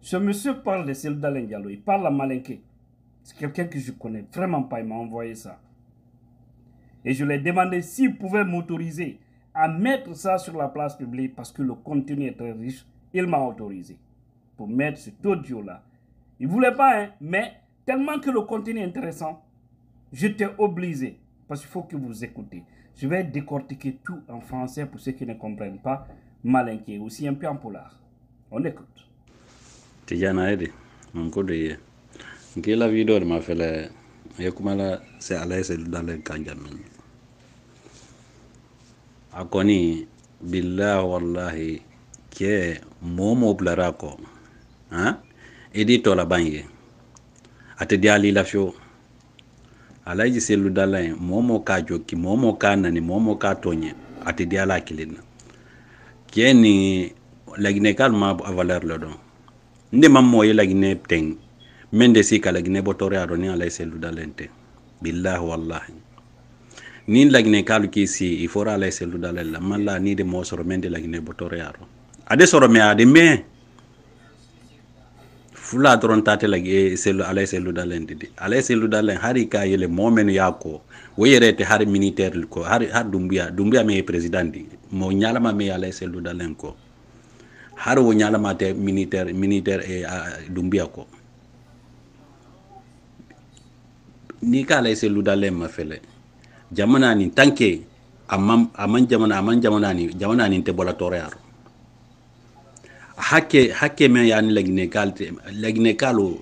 Ce monsieur parle de Cellou Dalein Diallo, il parle à Malinké. C'est quelqu'un que je connais vraiment pas, il m'a envoyé ça. Et je lui ai demandé s'il pouvait m'autoriser à mettre ça sur la place publique parce que le contenu est très riche. Il m'a autorisé pour mettre cet audio-là. Il ne voulait pas, hein, mais tellement que le contenu est intéressant, j'étais obligé, parce qu'il faut que vous écoutez. Je vais décortiquer tout en français pour ceux qui ne comprennent pas. Malinké, aussi un peu en polar. On écoute. Tijana Edi, mon code. Qui la vidéo de ma felle, et comment là, c'est à l'aise dans le kanjamin. Akoni, billah wallahi, qui est momo blarako. Hein? Edito la banye. Ate diali la fio. Alaji Cellou Dalein, momo ka joki, momo ka nani, momo ka tonye. Ate diala kilina. Qui est ni la Guinée calme à valeur le don. Nde mammo la Guinée teng. Mende si ka la Guinée botore a donné à la Cellou Dalein te. Billah wallahi. Ni la Guinée kalu ki si, il faudra la Cellou Dalein la. Malla ni de mo soro mende la Guinée botore a ro. Ade soro me ade me. Fula doron tate la ala Cellou Dalein didi. Ala Cellou Dalein hari ka yele momen yako. Woyere te hari militaire ko, hari Doumbouya me président di. Mo nyalama me ala Cellou Dalein ko. Hari wo nyalama te militaire Doumbouya ko. Ni ka ala Cellou Dalein ma fele. Jamana ni tanke aman jamana ni te bola torearo. Hake me yani la Guinée kalo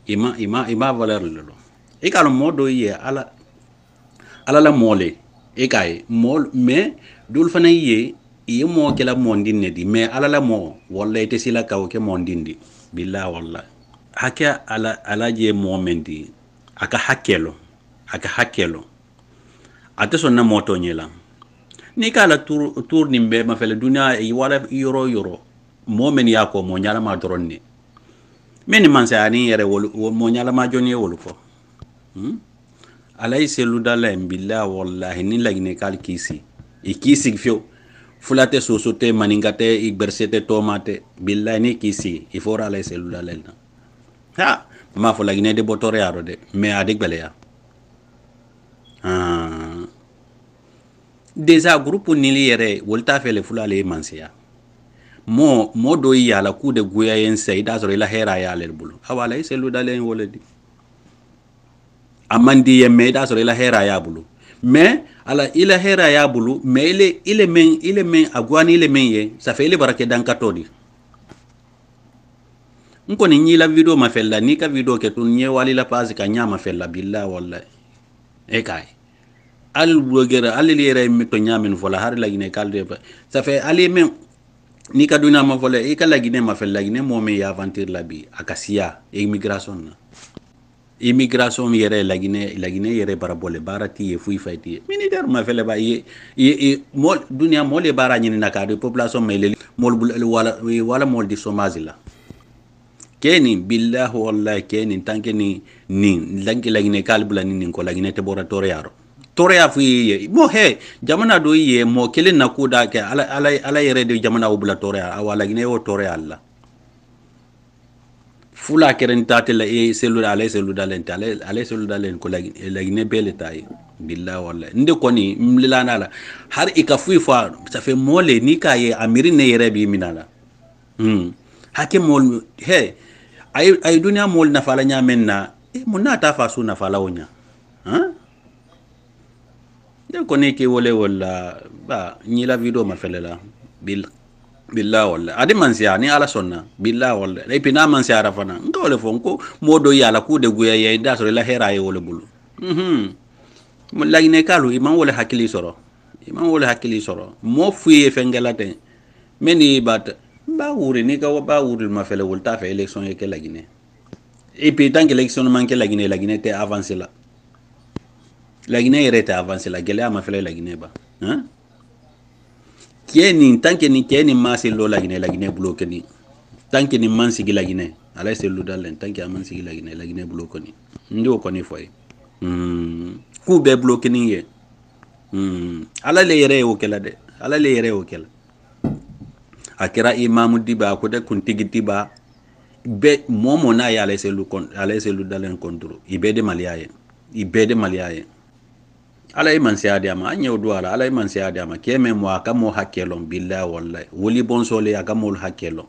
ima valeur lelo. E kalo modo ye ala la mole e kay mol mais dul fana ye mo ke la mondine di mais ala la mo walla ite sila kaw ke mondindi billah walla hake ala je momenti aka hakelo ate sonna moto nyela ni kala tour nimbe ma fele dunia e wala yoro momen yako mo nyala ma dronni men man sa ani yere mo nyala ma joni wolu ko alay Cellou Dalein billah wallahi ni la Guinée kal kisi e kisi fio fulate sosote maningate igbersete tomate billah ni kisi il faut alay Cellou Dalein ha ma fo la Guinée de botore aro de mais adek beleya déjà groupe nili yere wolta fele fulale mansia mo do yala ku de guya yen say da soro la hera ya le bulu awala Cellou Dalein woledi amandi yemme da soro la hera ya bulu mais ala ila hera ya bulu mais ile men agwani ile men ye ça fait ile barake dan katodi nko ni la video ma fella ni ka video ke tun nye wali la page ka nyama fella billah wallahi e kay al blogger al lire mi to nyamen fola har la Guinée kalde ça fait ali men ni ka duna ma fola e ka la Guinée ma fella Guinée mo me ya aventure la bi akasia immigration yere la Guinée yere barabole barati e fui faiti militaire ma fele ba ye mol dunia mol e bara nyini naka de population mais mol wala mol di somage la keni billah wallahi keni tanke ni lanki la Guinée kalbula ni ko la Guinée te boratore yaro torea fu mo he jamana do ye mo kelen na kuda ke ala yere de jamana obula torea awala Guinée o torea alla fula keren tate la e Cellou Dalein ko la Guinée bele tay billah wallahi nde koni mlilana la har ika fu fa ça fait mole ni ka ye amiri ne yere bi minala hake mol he ay dunia mol na fala nyamen na mona ta fa su na fala wonya de koni ke wole wala ba ni la video ma felela billah walla ade mansia ni ala sonna billah walla e pina mansia rafana ngole fonko modo yala ku de guya ye da so la hera ye wole bulu mo la Guinée kalu imam wole hakili soro mo fuye fengelate meni bat ba wuri ni ka ba wuri ma fele wolta fe election ye ke la Guinée et puis tant que l'élection manque la Guinée était avancée là la Guinée était avancée là gele ma fele la Guinée ba kieni tanke ni kieni masi lo la Guinée bloqué ni tanke ni mansi gi la Guinée ala Cellou Dalein tanke mansi gi la Guinée bloqué ni ndo ko ni foy ku be bloqué ni ye ala le yere o kala de ala le yere o kala akira imamu diba ko de kun tigiti ba be momo na ya laisse lu dalen kontro ibede maliaye ibede maliaye ala iman siadama anyew do ala iman siadama keme mo akamo hakkelon billahi wallahi woli bon sole akamo hakkelon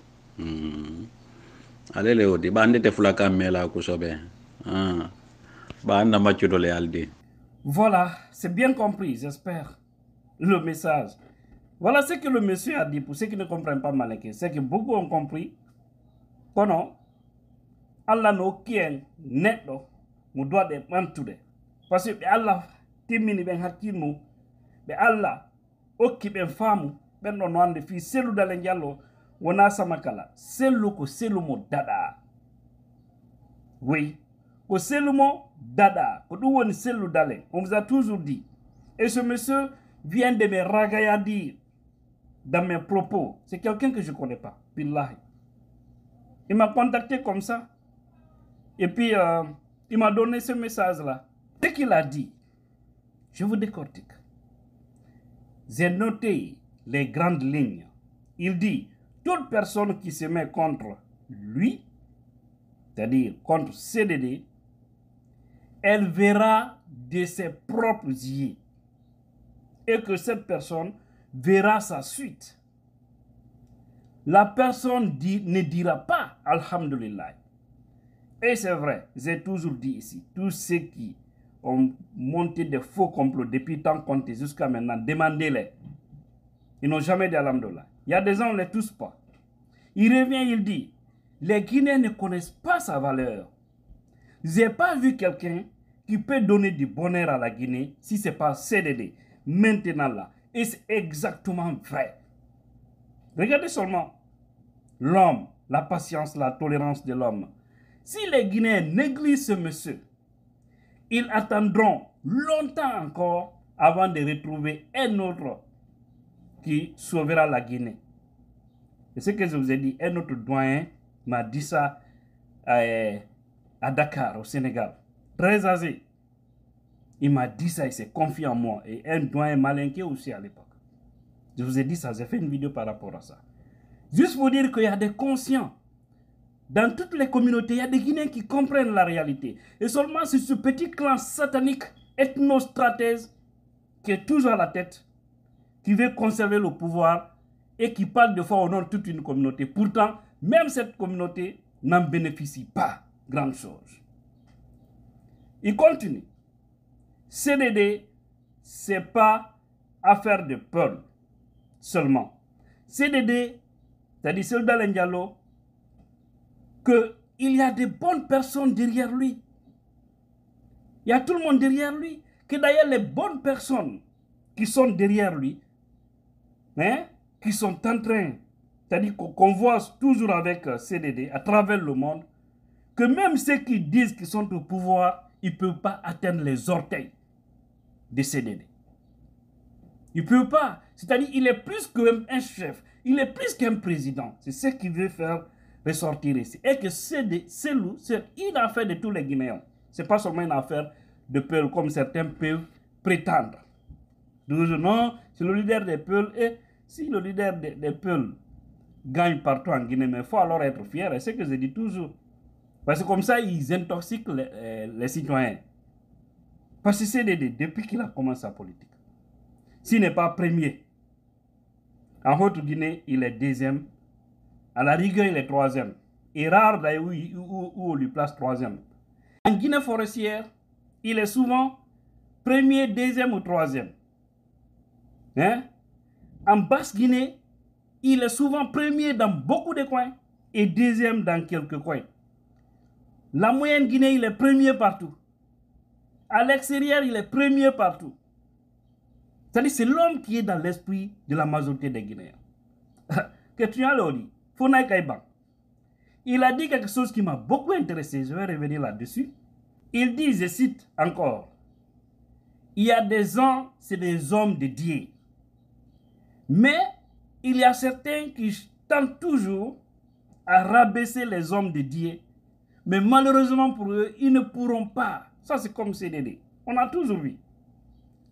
alele odi bande te fulaka mela ko sobe banda machudo le aldi. Voilà, c'est bien compris, j'espère, le message. Voilà ce que le monsieur a dit pour ceux qui ne comprennent pas Malinké. C'est que beaucoup ont compris que non, Allah no kien netto, mu doit de mantude. Parce que Allah timini ben hakimu, be Allah okki ben famu, ben non wande fi selu dalen jallo, wona samakala, selu ko selu mo dada. Oui, ko selu mo dada, ko dou woni selu dalen. On vous a toujours dit. Et ce monsieur vient de me ragaillardir dans mes propos. C'est quelqu'un que je ne connais pas. Billahi. Il m'a contacté comme ça. Et puis, il m'a donné ce message-là. Dès qu'il a dit, je vous décortique. J'ai noté les grandes lignes. Il dit, toute personne qui se met contre lui, c'est-à-dire contre CDD, elle verra de ses propres yeux. Et que cette personne verra sa suite. La personne ne dira pas Alhamdulillah. Et c'est vrai, j'ai toujours dit ici, tous ceux qui ont monté des faux complots depuis tant compté jusqu'à maintenant, demandez-les. Ils n'ont jamais dit Alhamdulillah. Il y a des gens, on ne les touche pas. Il revient, il dit, les Guinéens ne connaissent pas sa valeur. Je n'ai pas vu quelqu'un qui peut donner du bonheur à la Guinée si ce n'est pas CDD. Maintenant là. Et c'est exactement vrai. Regardez seulement l'homme, la patience, la tolérance de l'homme. Si les Guinéens négligent ce monsieur, ils attendront longtemps encore avant de retrouver un autre qui sauvera la Guinée. Et ce que je vous ai dit, un autre doyen m'a dit ça à Dakar, au Sénégal. Très âgé. Il m'a dit ça, il s'est confié en moi. Et un doyen Malinké aussi à l'époque. Je vous ai dit ça, j'ai fait une vidéo par rapport à ça. Juste pour dire qu'il y a des conscients. Dans toutes les communautés, il y a des Guinéens qui comprennent la réalité. Et seulement c'est ce petit clan satanique, ethnostratège, qui est toujours à la tête, qui veut conserver le pouvoir et qui parle de fois au nom de toute une communauté. Pourtant, même cette communauté n'en bénéficie pas grande chose. Il continue. CDD, ce n'est pas affaire de peur seulement. CDD, c'est-à-dire Soldat Lendialo, qu'il y a de bonnes personnes derrière lui. Il y a tout le monde derrière lui. Que d'ailleurs les bonnes personnes qui sont derrière lui, hein, qui sont en train, c'est-à-dire qu'on voit toujours avec CDD à travers le monde, que même ceux qui disent qu'ils sont au pouvoir, ils ne peuvent pas atteindre les orteils de CDD. Il ne peut pas. C'est-à-dire qu'il est plus qu'un chef. Il est plus qu'un président. C'est ce qu'il veut faire ressortir ici. Et que c'est une affaire de tous les Guinéens. Ce n'est pas seulement une affaire de Peul comme certains peuvent prétendre. Donc, non, c'est le leader des Peuls. Et si le leader des Peuls gagne partout en Guinée, mais il faut alors être fier. Et c'est ce que je dis toujours. Parce que comme ça, ils intoxiquent les citoyens. Parce que c'est depuis qu'il a commencé sa politique. S'il n'est pas premier, en Haute-Guinée, il est deuxième. À la rigueur, il est troisième. Et rare d'ailleurs où on lui place troisième. En Guinée forestière, il est souvent premier, deuxième ou troisième. Hein? En Basse-Guinée, il est souvent premier dans beaucoup de coins et deuxième dans quelques coins. La moyenne Guinée, il est premier partout. À l'extérieur, il est premier partout. C'est-à-dire c'est l'homme qui est dans l'esprit de la majorité des Guinéens. Que tu as dit, Fonaï Kaiban. Il a dit quelque chose qui m'a beaucoup intéressé, je vais revenir là-dessus. Il dit, je cite encore, il y a des gens, c'est des hommes de Dieu. Mais il y a certains qui tentent toujours à rabaisser les hommes de Dieu. Mais malheureusement pour eux, ils ne pourront pas. Ça c'est comme CDD. On a toujours vu.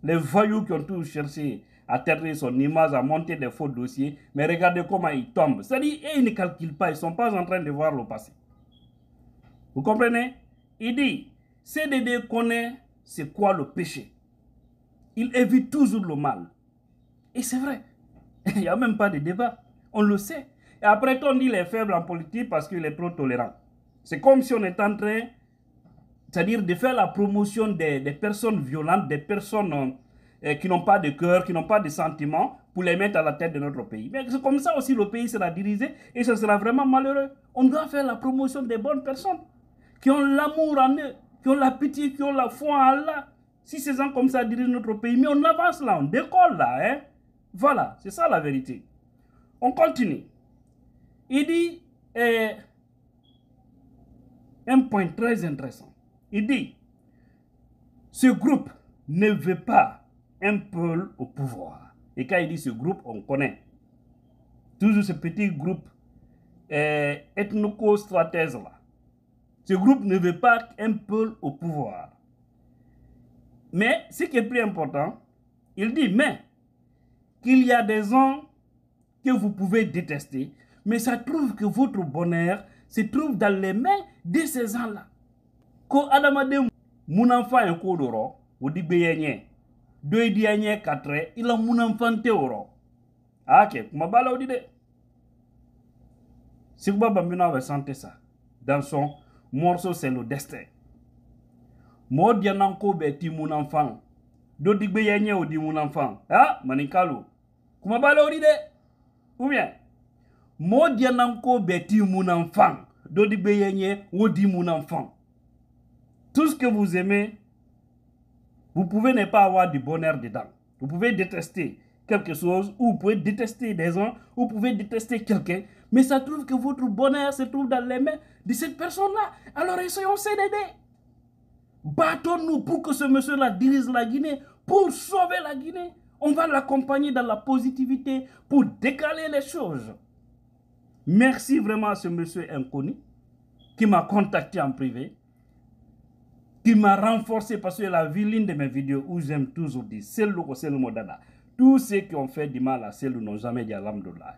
Les voyous qui ont toujours cherché à terrer son image, à monter des faux dossiers. Mais regardez comment ils tombent. C'est-à-dire, ils ne calculent pas, ils ne sont pas en train de voir le passé. Vous comprenez? Il dit, CDD connaît c'est quoi le péché. Il évite toujours le mal. Et c'est vrai. Il n'y a même pas de débat. On le sait. Et après, on dit qu'il est faible en politique parce qu'il est trop tolérant. C'est comme si on était en train, c'est-à-dire de faire la promotion des personnes violentes, des personnes qui n'ont pas de cœur, qui n'ont pas de sentiments, pour les mettre à la tête de notre pays. Mais c'est comme ça aussi le pays sera dirigé et ce sera vraiment malheureux. On doit faire la promotion des bonnes personnes qui ont l'amour en eux, qui ont la pitié, qui ont la foi en Allah. Si ces gens comme ça dirigent notre pays, mais on avance là, on décolle là. Hein? Voilà, c'est ça la vérité. On continue. Il dit un point très intéressant. Il dit, ce groupe ne veut pas un peuple au pouvoir. Et quand il dit ce groupe, on connaît. Toujours ce petit groupe ethnoco-stratège là. Ce groupe ne veut pas un peuple au pouvoir. Mais ce qui est plus important, il dit, mais qu'il y a des gens que vous pouvez détester, mais ça trouve que votre bonheur se trouve dans les mains de ces gens-là. Quand Adamade, mon enfant est kodoro, ou dit beyenye, deux dianye quatre, il a mon enfant théoro. Ah, ok, ma bala ou dit. Si vous avez senti ça, dans son morceau, c'est le destin. Mo diananko beti mon enfant. Do dit beyenye ou dit mon enfant. Ah, manikalo. Kuma bala ou dit. Ou bien, mo diananko beti mon enfant. Do dit beyenye ou dit mon enfant. Tout ce que vous aimez, vous pouvez ne pas avoir du bonheur dedans. Vous pouvez détester quelque chose, ou vous pouvez détester des gens, ou vous pouvez détester quelqu'un, mais ça trouve que votre bonheur se trouve dans les mains de cette personne-là. Alors essayons CDD. Battons-nous pour que ce monsieur-là dirige la Guinée, pour sauver la Guinée. On va l'accompagner dans la positivité pour décaler les choses. Merci vraiment à ce monsieur inconnu qui m'a contacté en privé, qui m'a renforcé parce qu'il a vu l'une de mes vidéos où j'aime toujours dire, c'est le modada. Tous ceux qui ont fait du mal à celle n'ont jamais dit alhamdoulilah.